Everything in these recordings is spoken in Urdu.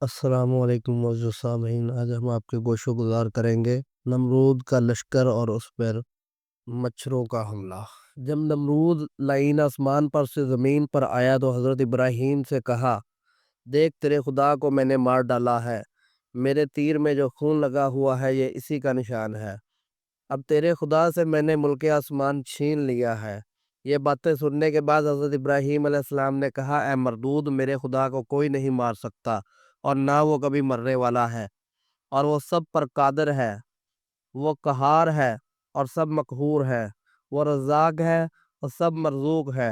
السلام علیکم معزز سامعین، آج ہم آپ کے گوشو گزار کریں گے نمرود کا لشکر اور اس پر مچھروں کا حملہ۔ جب نمرود لعین آسمان پر سے زمین پر آیا تو حضرت ابراہیم سے کہا، دیکھ تیرے خدا کو میں نے مار ڈالا ہے، میرے تیر میں جو خون لگا ہوا ہے یہ اسی کا نشان ہے۔ اب تیرے خدا سے میں نے ملک آسمان چھین لیا ہے۔ یہ باتیں سننے کے بعد حضرت ابراہیم علیہ السلام نے کہا، اے مردود، میرے خدا کو کوئی نہیں مار سکتا اور نہ وہ کبھی مرنے والا ہے، اور وہ سب پر قادر ہے، وہ قہار ہے اور سب مقہور ہے، وہ رزاق ہے اور سب مرزوق ہے،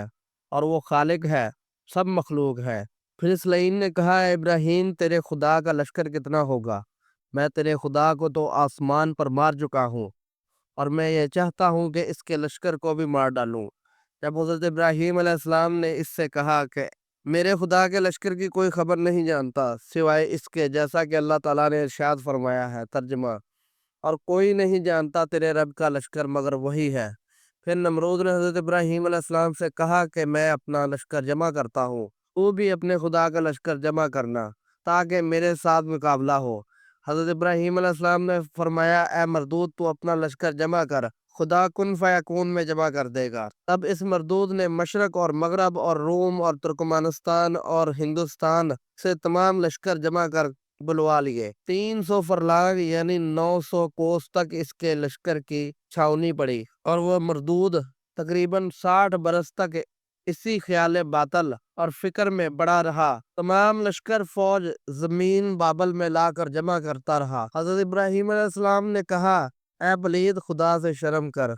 اور وہ خالق ہے، سب مخلوق ہے۔ پھر اس لعین نے کہا، اے ابراہیم، تیرے خدا کا لشکر کتنا ہوگا؟ میں تیرے خدا کو تو آسمان پر مار چکا ہوں، اور میں یہ چاہتا ہوں کہ اس کے لشکر کو بھی مار ڈالوں۔ جب حضرت ابراہیم علیہ السلام نے اس سے کہا کہ میرے خدا کے لشکر کی کوئی خبر نہیں جانتا سوائے اس کے جیسا کہ اللہ تعالیٰ نے ارشاد فرمایا ہے، ترجمہ، اور کوئی نہیں جانتا تیرے رب کا لشکر مگر وہی ہے۔ پھر نمرود نے حضرت ابراہیم علیہ السلام سے کہا کہ میں اپنا لشکر جمع کرتا ہوں، تو بھی اپنے خدا کا لشکر جمع کرنا تاکہ میرے ساتھ مقابلہ ہو۔ حضرت ابراہیم علیہ السلام نے فرمایا، اے مردود، تو اپنا لشکر جمع کر، خدا کن فیکون میں جمع کر دے گا۔ تب اس مردود نے مشرق اور مغرب اور روم اور ترکمانستان اور ہندوستان سے تمام لشکر جمع کر بلوا لیے۔ 300 فرلاگ یعنی 900 کوس تک اس کے لشکر کی چھاونی پڑی، اور وہ مردود تقریباً 60 برس تک اسی خیال باطل اور فکر میں بڑا رہا۔ تمام لشکر فوج زمین بابل میں لا کر جمع کرتا رہا۔ حضرت ابراہیم علیہ السلام نے کہا، اے پلید، خدا سے شرم کر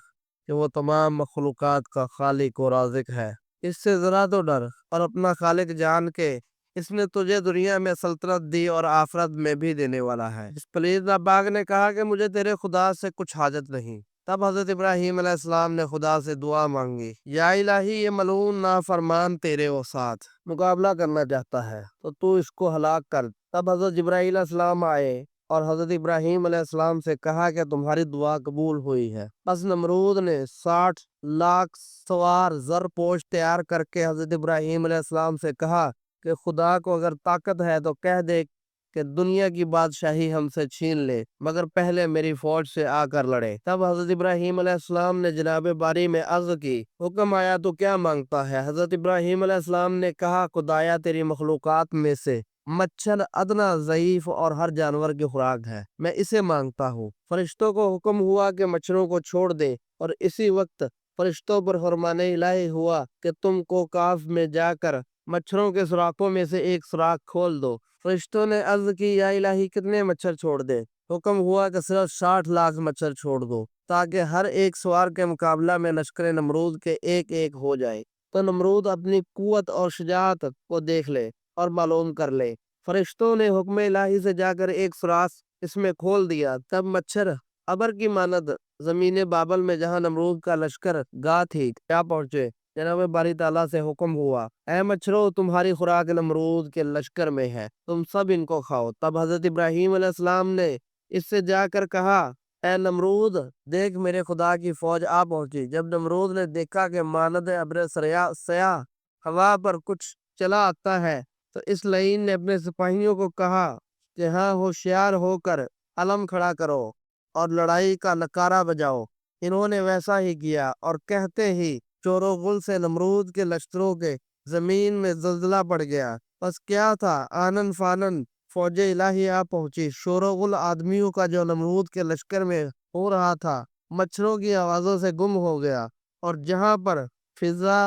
کہ وہ تمام مخلوقات کا خالق و رازق ہے، اس سے ذرا تو ڈر، اور اپنا خالق جان کے اس نے تجھے دنیا میں سلطنت دی اور آخرت میں بھی دینے والا ہے۔ اس پلید ناپاک نے کہا کہ مجھے تیرے خدا سے کچھ حاجت نہیں۔ تب حضرت ابراہیم علیہ السلام نے خدا سے دعا مانگی، یا الہی، یہ ملعون نافرمان تیرے وہ ساتھ مقابلہ کرنا چاہتا ہے تو اس کو ہلاک کر۔ تب حضرت جبرائیل علیہ السلام آئے اور حضرت ابراہیم علیہ السلام سے کہا کہ تمہاری دعا قبول ہوئی ہے۔ پس نمرود نے 60 لاکھ سوار زر پوش تیار کر کے حضرت ابراہیم علیہ السلام سے کہا کہ خدا کو اگر طاقت ہے تو کہہ دے کہ دنیا کی بادشاہی ہم سے چھین لے، مگر پہلے میری فوج سے آ کر لڑے۔ تب حضرت ابراہیم علیہ السلام نے جناب باری میں عرض کی، حکم آیا تو کیا مانگتا ہے؟ حضرت ابراہیم علیہ السلام نے کہا، خدایا، تیری مخلوقات میں سے مچھر ادنا ضعیف اور ہر جانور کی خوراک ہے، میں اسے مانگتا ہوں۔ فرشتوں کو حکم ہوا کہ مچھروں کو چھوڑ دے، اور اسی وقت فرشتوں پر فرمان الہی ہوا کہ تم کو کاف میں جا کر مچھروں کے سوراخوں میں سے ایک سوراخ کھول دو۔ فرشتوں نے عرض کی، یا الہی، کتنے مچھر چھوڑ دے؟ حکم ہوا کہ صرف 60 لاکھ مچھر چھوڑ دو، تاکہ ہر ایک سوار کے مقابلہ میں لشکر نمرود کے ایک ایک ہو جائے، تو نمرود اپنی قوت اور شجاعت کو دیکھ لے اور معلوم کر لے۔ فرشتوں نے حکم الہی سے جا کر ایک سوراخ اس میں کھول دیا۔ تب مچھر ابر کی مانند زمین بابل میں جہاں نمرود کا لشکر گاہ تھی کیا پہنچے۔ جناب باری تعالیٰ سے حکم ہوا، اے مچھرو، تمہاری خوراک نمرود کے لشکر میں ہے، تم سب ان کو کھاؤ۔ تب حضرت ابراہیم علیہ السلام نے اس سے جا کر کہا، اے نمرود، دیکھ میرے خدا کی فوج آ پہنچی۔ جب نمرود نے دیکھا کہ مانند ابر سیاہ ہوا پر کچھ چلا آتا ہے تو اس لعین نے اپنے سپاہیوں کو کہا کہ ہاں، ہوشیار ہو کر علم کھڑا کرو اور لڑائی کا نکارہ بجاؤ۔ انہوں نے ویسا ہی کیا، اور کہتے ہی چور و غل سے نمرود کے لشکروں کے زمین میں زلزلہ پڑ گیا۔ بس کیا تھا، آنن فانن فوج الہی آ پہنچی۔ شور و غل آدمیوں کا جو نمرود کے لشکر میں ہو رہا تھا مچھروں کی آوازوں سے گم ہو گیا، اور جہاں پر فضا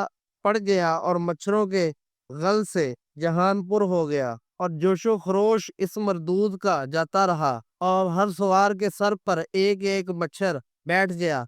پڑ گیا اور مچھروں کے غل سے جہان پر ہو گیا، اور جوش و خروش اس مردود کا جاتا رہا، اور ہر سوار کے سر پر ایک ایک مچھر بیٹھ گیا،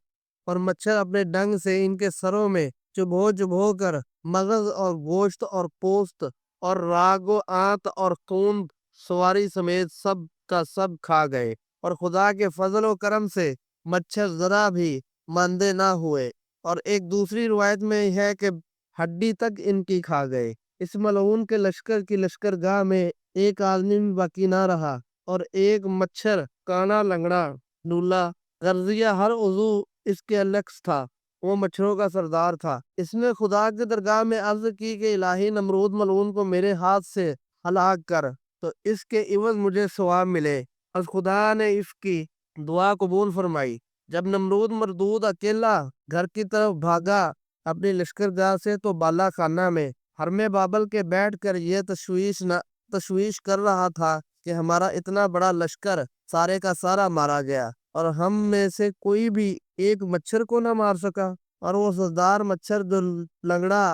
اور مچھر اپنے ڈنگ سے ان کے سروں میں چبھو کر مغز اور گوشت اور پوست اور راگ و آنت اور خون سواری سمیت سب کا سب کھا گئے، اور خدا کے فضل و کرم سے مچھر ذرا بھی ماندے نہ ہوئے، اور ایک دوسری روایت میں ہے کہ ہڈی تک ان کی کھا گئے۔ اس ملعون کے لشکر کی لشکر گاہ میں ایک آدمی بھی باقی نہ رہا، اور ایک مچھر کانا لنگڑا لولا غرضیہ ہر عضو اس کے الکس تھا، وہ مچھروں کا سردار تھا۔ اس نے خدا کی درگاہ میں عرض کی کہ الہی، نمرود ملعون کو میرے ہاتھ سے ہلاک کر، تو اس کے عوض مجھے ثواب ملے۔ اور خدا نے اس کی دعا قبول فرمائی۔ جب نمرود مردود اکیلا گھر کی طرف بھاگا اپنی لشکرگاہ سے، تو بالا خانہ میں حرم بابل کے بیٹھ کر یہ تشویش کر رہا تھا کہ ہمارا اتنا بڑا لشکر سارے کا سارا مارا گیا، اور ہم میں سے کوئی بھی ایک مچھر کو نہ مار سکا۔ اور وہ سردار مچھر جو لنگڑا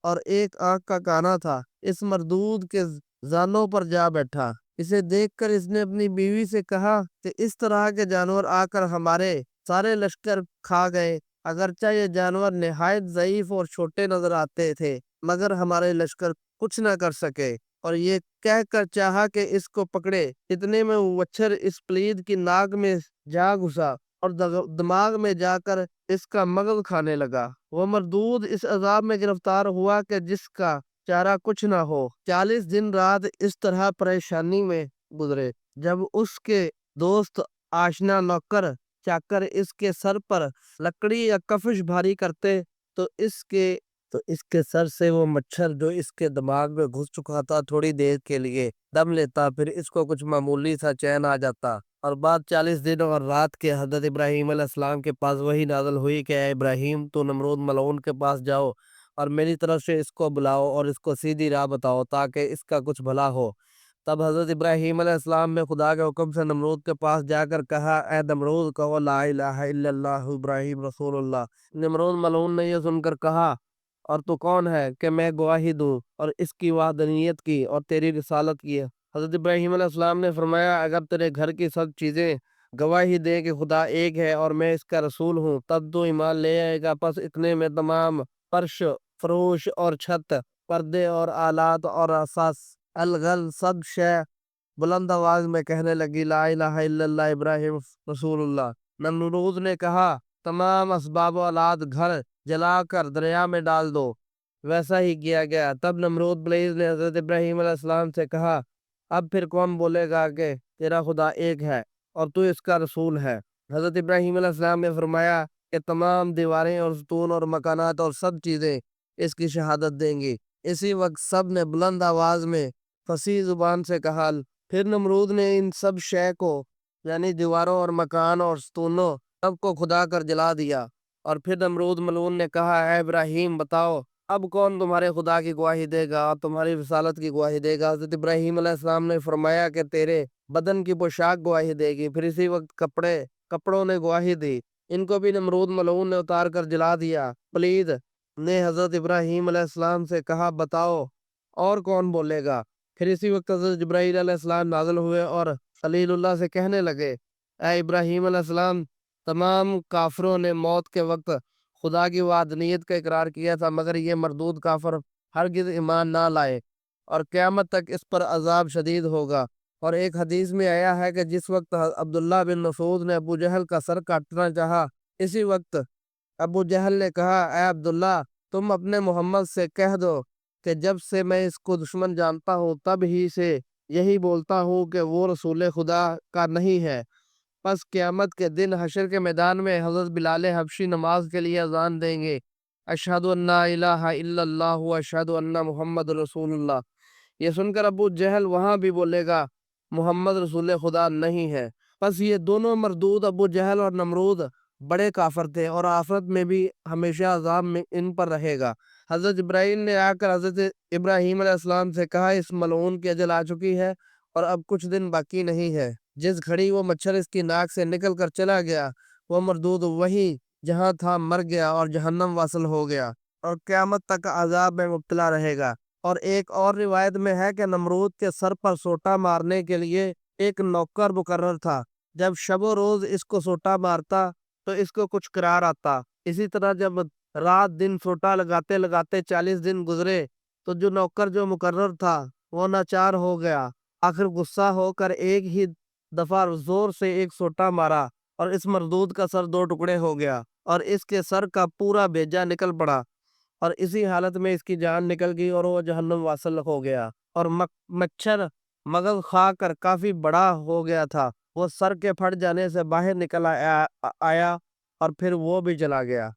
اور ایک آنکھ کا کانا تھا، اس مردود کے زانوں پر جا بیٹھا۔ اسے دیکھ کر اس نے اپنی بیوی سے کہا کہ اس طرح کے جانور آ کر ہمارے سارے لشکر کھا گئے۔ اگرچہ یہ جانور نہایت ضعیف اور چھوٹے نظر آتے تھے، مگر ہمارے لشکر کچھ نہ کر سکے۔ اور یہ کہہ کر چاہا کہ اس کو پکڑے، اتنے میں وہ مچھر اس پلید کی ناک میں جا گھسا اور دماغ میں جا کر اس کا مغز کھانے لگا۔ وہ مردود اس عذاب میں گرفتار ہوا کہ جس کا چارہ کچھ نہ ہو۔ 40 دن رات اس طرح پریشانی میں گزرے۔ جب اس کے دوست آشنا نوکر چاکر اس کے سر پر لکڑی یا کفش بھاری کرتے، تو اس کے سر سے وہ مچھر جو اس کے دماغ میں گھس چکا تھا تھوڑی دیر کے لیے دم لیتا، پھر اس کو کچھ معمولی سا چین آ جاتا۔ اور بعد 40 دن اور رات کے حضرت ابراہیم علیہ السلام کے پاس وہی نازل ہوئی کہ اے ابراہیم، تو نمرود ملعون کے پاس جاؤ اور میری طرف سے اس کو بلاؤ اور اس کو سیدھی راہ بتاؤ تاکہ اس کا کچھ بھلا ہو۔ تب حضرت ابراہیم علیہ السلام نے خدا کے حکم سے نمرود کے پاس جا کر کہا، اے نمرود، کہو لا الہ الا اللہ ابراہیم رسول اللہ۔ نمرود ملعون نے یہ سن کر کہا، اور تو کون ہے کہ میں گواہی دوں اور اس کی وحدانیت کی اور تیری رسالت کی؟ حضرت ابراہیم علیہ السلام نے فرمایا، اگر تیرے گھر کی سب چیزیں گواہی دے کہ خدا ایک ہے اور میں اس کا رسول ہوں، تب تو ایمان لے آئے گا۔ پس اتنے میں تمام فرش، فروش اور چھت، پردے اور آلات اور اساس الغل سب شے بلند آواز میں کہنے لگی، لا الہ الا اللہ ابراہیم رسول اللہ۔ نمرود نے کہا، تمام اسباب و آلات گھر جلا کر دریا میں ڈال دو۔ ویسا ہی کیا گیا۔ تب نمرود پلیز نے حضرت ابراہیم علیہ السلام سے کہا، اب پھر کون بولے گا کہ تیرا خدا ایک ہے اور تو اس کا رسول ہے؟ حضرت ابراہیم علیہ السلام نے فرمایا کہ تمام دیواریں اور ستون اور مکانات اور سب چیزیں اس کی شہادت دیں گی۔ اسی وقت سب نے بلند آواز میں فصیح زبان سے کہا۔ پھر نمرود نے ان سب شے کو، یعنی دیواروں اور مکان اور ستونوں، سب کو خدا کر جلا دیا۔ اور پھر نمرود ملعون نے کہا، اے ابراہیم، بتاؤ اب کون تمہارے خدا کی گواہی دے گا اور تمہاری رسالت کی گواہی دے گا؟ حضرت ابراہیم علیہ السلام نے فرمایا کہ تیرے بدن کی پوشاک گواہی دے گی۔ پھر اسی وقت کپڑوں نے گواہی دی۔ ان کو بھی نمرود ملعون نے اتار کر جلا دیا۔ پلید نے حضرت ابراہیم علیہ السلام سے کہا، بتاؤ اور کون بولے گا؟ پھر اسی وقت حضرت جبرائیل علیہ السلام نازل ہوئے اور خلیل اللہ سے کہنے لگے، اے ابراہیم علیہ السلام، تمام کافروں نے موت کے وقت خدا کی وحدانیت کا اقرار کیا تھا، مگر یہ مردود کافر ہرگز ایمان نہ لائے اور قیامت تک اس پر عذاب شدید ہوگا۔ اور ایک حدیث میں آیا ہے کہ جس وقت عبداللہ بن مسعود نے ابو جہل کا سر کاٹنا چاہا، اسی وقت ابو جہل نے کہا، اے عبداللہ، تم اپنے محمد سے کہہ دو کہ جب سے میں اس کو دشمن جانتا ہوں تب ہی سے یہی بولتا ہوں کہ وہ رسول خدا کا نہیں ہے۔ پس قیامت کے دن حشر کے میدان میں حضرت بلال حبشی نماز کے لیے اذان دیں گے، اشہد ان لا الہ الا اللہ و اشہد ان محمد رسول اللہ۔ یہ سن کر ابو جہل وہاں بھی بولے گا، محمد رسول خدا نہیں ہے۔ پس یہ دونوں مردود، ابو جہل اور نمرود، بڑے کافر تھے اور آخرت میں بھی ہمیشہ عذاب میں ان پر رہے گا۔ حضرت جبرائیل نے آ کر حضرت ابراہیم علیہ السلام سے کہا، اس ملعون کی اجل آ چکی ہے اور اب کچھ دن باقی نہیں ہے۔ جس گھڑی وہ مچھر اس کی ناک سے نکل کر چلا گیا، وہ مردود وہی جہاں تھا مر گیا اور جہنم واصل ہو گیا اور قیامت تک عذاب میں مبتلا رہے گا۔ اور ایک اور روایت میں ہے کہ نمرود کے سر پر سوٹا مارنے کے لیے ایک نوکر مقرر تھا۔ جب شب و روز اس کو سوٹا مارتا تو اس کو کچھ قرار آتا۔ اسی طرح جب رات دن سوٹا لگاتے لگاتے 40 دن گزرے تو جو نوکر جو مقرر تھا وہ ناچار ہو گیا۔ آخر غصہ ہو کر ایک ہی دفعہ زور سے ایک سوٹا مارا اور اس مردود کا سر 2 ٹکڑے ہو گیا اور اس کے سر کا پورا بیجا نکل پڑا اور اسی حالت میں اس کی جان نکل گئی اور وہ جہنم واصل ہو گیا۔ اور مچھر مغز کھا کر کافی بڑا ہو گیا تھا، وہ سر کے پھٹ جانے سے باہر نکل آیا اور پھر وہ بھی چلا گیا۔